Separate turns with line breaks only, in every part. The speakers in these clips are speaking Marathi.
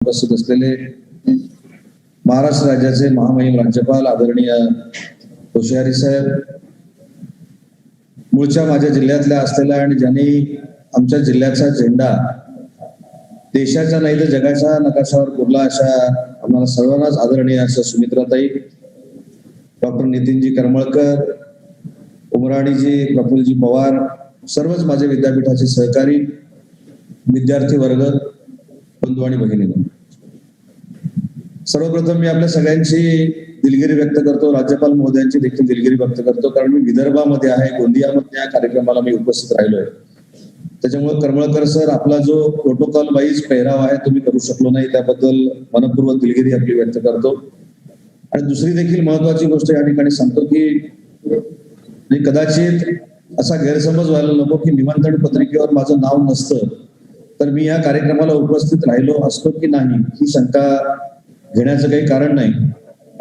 उपस्थित असलेले महाराष्ट्र राज्याचे महामहिम राज्यपाल आदरणीय कोश्यारी साहेब, मूळच्या माझ्या जिल्ह्यातल्या असलेल्या आणि ज्यांनी आमच्या जिल्ह्याचा झेंडा देशाच्या नाही तर जगाच्या नकाशावर कोरला अशा आम्हाला सर्वांनाच आदरणीय असं सुमित्राताई, डॉक्टर नितीनजी करमळकर, उमराणीजी, प्रफुल्लजी पवार, सर्वच माझे विद्यापीठाचे सहकारी, विद्यार्थी वर्ग, बंधू आणि भगिनींनो, सर्वप्रथम मी आपल्या सगळ्यांची दिलगिरी व्यक्त करतो. राज्यपाल महोदयांची देखील दिलगिरी व्यक्त करतो, कारण मी विदर्भामध्ये आहे, गोंदियामध्ये या कार्यक्रमाला मी उपस्थित राहिलोय. त्याच्यामुळे करमळकर सर, आपला जो प्रोटोकॉल वाईज पेहराव आहे तुम्ही करू शकलो नाही, त्याबद्दल मनपूर्वक दिलगिरी आपली व्यक्त करतो. आणि दुसरी देखील महत्वाची गोष्ट या ठिकाणी सांगतो की कदाचित असा गैरसमज व्हायला नको की निमंत्रण पत्रिकेवर माझं नाव नसतं तर मी या कार्यक्रमाला उपस्थित राहिलो असतो की नाही, ही शंका घेण्याचं काही कारण नाही.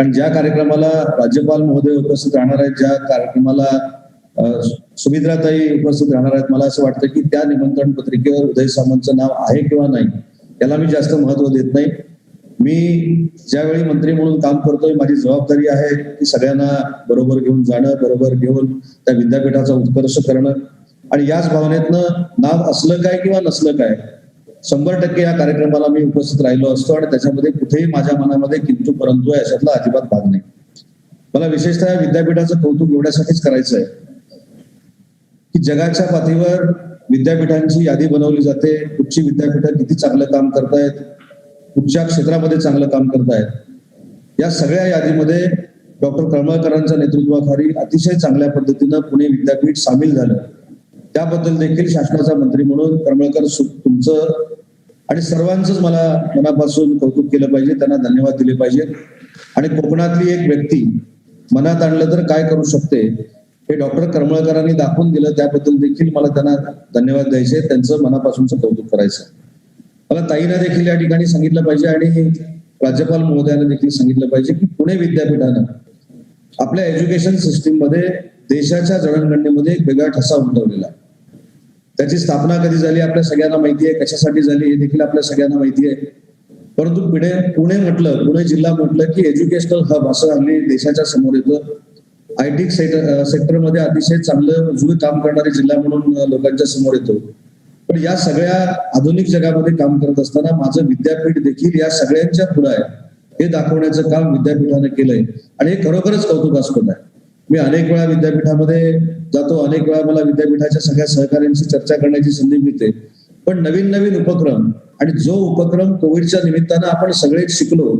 आणि ज्या कार्यक्रमाला राज्यपाल महोदय उपस्थित राहणार आहेत, ज्या कार्यक्रमाला सुमित्राताई उपस्थित राहणार आहेत, मला असं वाटतं की त्या निमंत्रण पत्रिकेवर उदय सामंतचं नाव आहे किंवा नाही याला मी जास्त महत्व देत नाही. मी ज्यावेळी मंत्री म्हणून काम करतोय, माझी जबाबदारी आहे की सगळ्यांना बरोबर घेऊन जाणं, बरोबर घेऊन त्या विद्यापीठाचा उत्कर्ष करणं. आणि याच भावनेतनं नाव असलं काय किंवा नसलं काय, 100% या कार्यक्रमाला मी उपस्थित राहिलो असतो आणि त्याच्यामध्ये कुठेही माझ्या मनामध्ये किंतु परंतु याच्यातला अजिबात भाग नाही. मला विशेषतः विद्यापीठाचं कौतुक एवढ्यासाठीच करायचं आहे की जगाच्या पातळीवर विद्यापीठांची यादी बनवली जाते, कुठची विद्यापीठं किती चांगलं काम करतायत, कुठच्या क्षेत्रामध्ये चांगलं काम करतायत. या सगळ्या यादीमध्ये डॉक्टर करमळकरांच्या नेतृत्वाखाली अतिशय चांगल्या पद्धतीनं पुणे विद्यापीठ सामील झालं. त्याबद्दल देखील शासनाचा मंत्री म्हणून करमळकर तुमचं आणि सर्वांचंच मला मनापासून कौतुक केलं पाहिजे, त्यांना धन्यवाद दिले पाहिजे. आणि कोकणातली एक व्यक्ती मनात आणलं तर काय करू शकते हे डॉक्टर करमळकरांनी दाखवून दिलं, त्याबद्दल देखील मला त्यांना धन्यवाद द्यायचे, त्यांचं मनापासूनचं कौतुक करायचं. मला ताईंना देखील या ठिकाणी सांगितलं पाहिजे आणि राज्यपाल महोदयांना देखील सांगितलं पाहिजे की पुणे विद्यापीठानं आपल्या एज्युकेशन सिस्टीम मध्ये देशाच्या जडणघडणीमध्ये एक वेगळा ठसा उमटवलेला आहे. त्याची स्थापना कधी झाली आपल्या सगळ्यांना माहिती आहे, कशासाठी झाली हे देखील आपल्या सगळ्यांना माहिती आहे. परंतु पुणे जिल्हा म्हटलं की एज्युकेशनल हब असं हल्ली देशाच्या समोर येतं. आयटी सेक्टरमध्ये अतिशय चांगलं जुळं काम करणारे जिल्हा म्हणून लोकांच्या समोर येतो. पण या सगळ्या आधुनिक जगामध्ये काम करत असताना माझं विद्यापीठ देखील या सगळ्यांच्या पुढे आहे हे दाखवण्याचं काम विद्यापीठाने केलंय आणि हे खरोखरच कौतुकास्पद आहे. मी अनेक वेळा विद्यापीठामध्ये जातो, अनेक वेळा मला विद्यापीठाच्या सगळ्या सहकाऱ्यांशी चर्चा करण्याची संधी मिळते. पण नवीन नवीन उपक्रम आणि जो उपक्रम कोविडच्या निमित्तानं आपण सगळेच शिकलो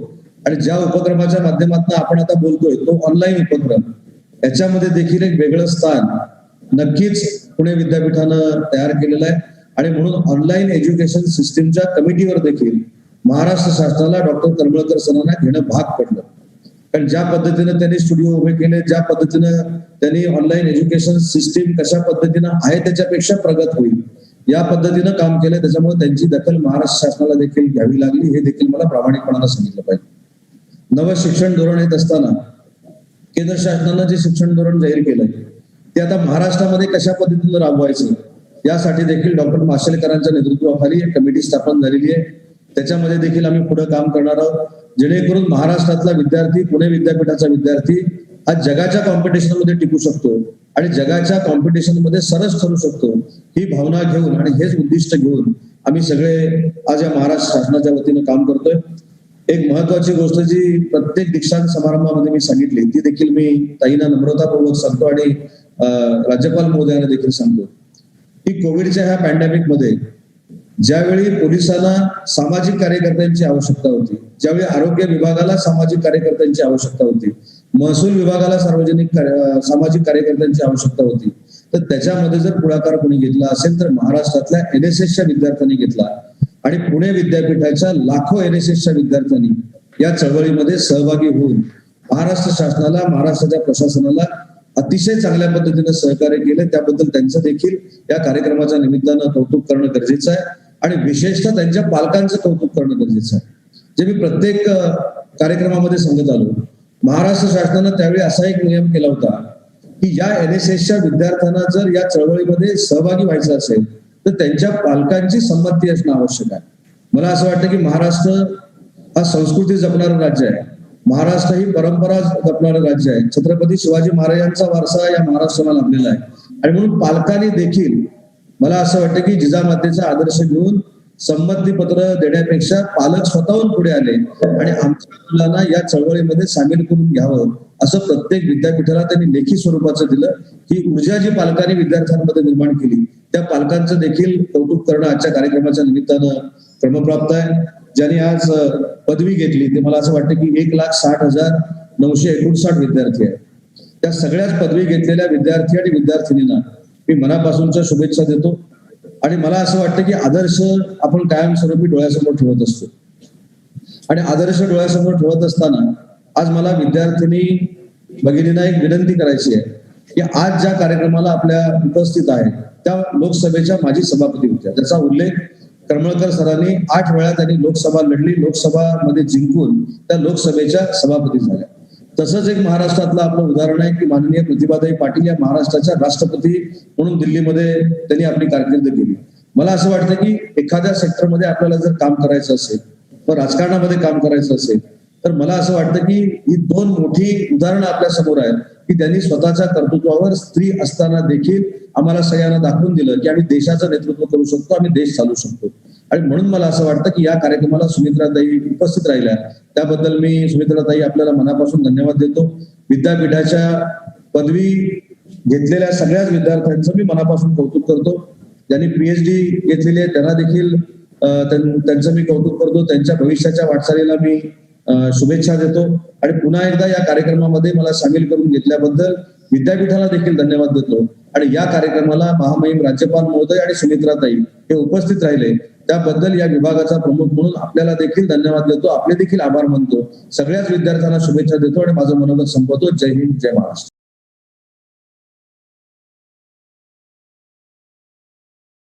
आणि ज्या उपक्रमाच्या माध्यमातून आपण आता बोलतोय तो ऑनलाईन उपक्रम, याच्यामध्ये देखील एक वेगळं स्थान नक्कीच पुणे विद्यापीठानं तयार केलेलं आहे. आणि म्हणून ऑनलाईन एज्युकेशन सिस्टीमच्या कमिटीवर देखील महाराष्ट्र शासनाला डॉक्टर करमळकर सरांना घेणं भाग पडलं. कारण ज्या पद्धतीनं त्यांनी स्टुडिओ उभे केले, ज्या पद्धतीनं त्यांनी ऑनलाईन एज्युकेशन सिस्टीम कशा पद्धतीनं आहे त्याच्यापेक्षा प्रगत होईल या पद्धतीनं काम केलं, त्याच्यामुळे त्यांची दखल महाराष्ट्र शासनाला देखील घ्यावी लागली हे देखील मला प्रामाणिकपणानं सांगितलं पाहिजे. नवं शिक्षण धोरण येत असताना केंद्र शासनानं जे शिक्षण धोरण जाहीर केलंय ते आता महाराष्ट्रामध्ये कशा पद्धतीनं राबवायचं यासाठी देखील डॉक्टर माशेलकरांच्या नेतृत्वाखाली एक कमिटी स्थापन झालेली आहे. त्याच्यामध्ये देखील आम्ही पुढे काम करणार आहोत, जेणेकरून महाराष्ट्रातला विद्यार्थी, पुणे विद्यापीठाचा विद्यार्थी हा जगाच्या कॉम्पिटिशनमध्ये टिकू शकतो आणि जगाच्या कॉम्पिटिशनमध्ये सरस ठरू शकतो. ही भावना घेऊन आणि हेच उद्दिष्ट घेऊन आम्ही सगळे आज या महाराष्ट्र शासनाच्या वतीनं काम करतोय. एक महत्वाची गोष्ट जी प्रत्येक दीक्षांत समारंभामध्ये मी सांगितली ती देखील मी ताईंना नम्रतापूर्वक सांगतो आणि राज्यपाल महोदयांना देखील सांगतो की कोविडच्या ह्या पॅन्डेमिक मध्ये ज्यावेळी पोलिसांना सामाजिक कार्यकर्त्यांची आवश्यकता होती, ज्यावेळी आरोग्य विभागाला सामाजिक कार्यकर्त्यांची आवश्यकता होती, महसूल विभागाला सामाजिक कार्यकर्त्यांची आवश्यकता होती, तर त्याच्यामध्ये जर पुढाकार कोणी घेतला असेल तर महाराष्ट्रातल्या NSSच्या विद्यार्थ्यांनी घेतला. आणि पुणे विद्यापीठाच्या लाखो NSSच्या विद्यार्थ्यांनी या चळवळीमध्ये सहभागी होऊन महाराष्ट्र शासनाला, महाराष्ट्राच्या प्रशासनाला अतिशय चांगल्या पद्धतीने सहकार्य केले. त्याबद्दल त्यांचं देखील या कार्यक्रमाच्या निमित्तानं कौतुक करणं गरजेचं आहे आणि विशेषतः त्यांच्या पालकांचं कौतुक करणं गरजेचं आहे. जे मी प्रत्येक कार्यक्रमामध्ये सांगत आलो, महाराष्ट्र शासनानं त्यावेळी असा एक नियम केला होता की या NSSच्या विद्यार्थ्यांना जर या चळवळीमध्ये सहभागी व्हायचं असेल तर त्यांच्या पालकांची संमती असणं आवश्यक आहे. मला असं वाटतं की महाराष्ट्र हा संस्कृती जपणारं राज्य आहे. महाराष्ट्र ही परंपरा जपणारं राज्य आहे. छत्रपती शिवाजी महाराजांचा वारसा या महाराष्ट्राला लाभलेला आहे. आणि म्हणून पालकांनी देखील मला असं वाटतं की जिजामातेचा आदर्श घेऊन संमती पत्र देण्यापेक्षा पालक स्वतःहून पुढे आले आणि आमच्या मुलांना या चळवळीमध्ये सामील करून घ्यावं असं प्रत्येक विद्यापीठाला त्यांनी लेखी स्वरूपाचं दिलं. ही ऊर्जा जी पालकांनी विद्यार्थ्यांमध्ये निर्माण केली त्या पालकांचं देखील कौतुक करणं आजच्या कार्यक्रमाच्या निमित्तानं क्रमप्राप्त आहे. ज्यांनी आज पदवी घेतली ते मला असं वाटतं की 1,60,959 विद्यार्थी आहेत. त्या सगळ्याच पदवी घेतलेल्या विद्यार्थी आणि विद्यार्थिनींना मी मनापासूनच्या शुभेच्छा देतो. आणि मला असं वाटतं की आदर्श आपण कायमस्वरूपी डोळ्यासमोर ठेवत असतो आणि आदर्श डोळ्यासमोर ठेवत असताना आज मला विद्यार्थिनी भगिनींना एक विनंती करायची आहे की आज ज्या कार्यक्रमाला आपल्या उपस्थित आहे त्या लोकसभेच्या माजी सभापती होत्या. त्याचा उल्लेख करमळकर सरांनी 8 वेळा त्यांनी लोकसभा लढली, लोकसभामध्ये जिंकून त्या लोकसभेच्या सभापती झाल्या. तसंच एक महाराष्ट्रातलं आपलं उदाहरण आहे की माननीय प्रतिभाताई पाटील या महाराष्ट्राच्या राष्ट्रपती म्हणून दिल्लीमध्ये त्यांनी आपली कारकीर्द केली. मला असं वाटतं की एखाद्या सेक्टरमध्ये आपल्याला जर काम करायचं असेल व राजकारणामध्ये काम करायचं असेल तर मला असं वाटतं की ही 2 मोठी उदाहरणं आपल्या समोर आहेत की त्यांनी स्वतःच्या कर्तृत्वावर स्त्री असताना देखील आम्हाला सगळ्यांना दाखवून दिलं की आम्ही देशाचं नेतृत्व करू शकतो, आम्ही देश चालू शकतो. आणि म्हणून मला असं वाटतं की या कार्यक्रमाला सुमित्राताई उपस्थित राहिल्या त्याबद्दल मी सुमित्राताई आपल्याला मनापासून धन्यवाद देतो. विद्यापीठाच्या पदवी घेतलेल्या सगळ्याच विद्यार्थ्यांचं मी मनापासून कौतुक करतो. ज्यांनी PhD घेतलेली आहे त्यांना देखील त्यांचं मी कौतुक करतो. त्यांच्या भविष्याच्या वाटचालीला मी शुभेच्छा देतो. आणि पुन्हा एकदा या कार्यक्रमामध्ये मला सामील करून घेतल्याबद्दल विद्यापीठाला देखील धन्यवाद देतो. आणि या कार्यक्रमाला महामहिम राज्यपाल महोदय आणि सुमित्राताई हे उपस्थित राहिले त्याबद्दल या विभागाचा प्रमुख म्हणून आपल्याला देखील धन्यवाद देतो. आपले देखील आभार मानतो. सगळ्याच विद्यार्थ्यांना शुभेच्छा देतो आणि माझं मनोगत संपवतो. जय हिंद, जय महाराष्ट्र.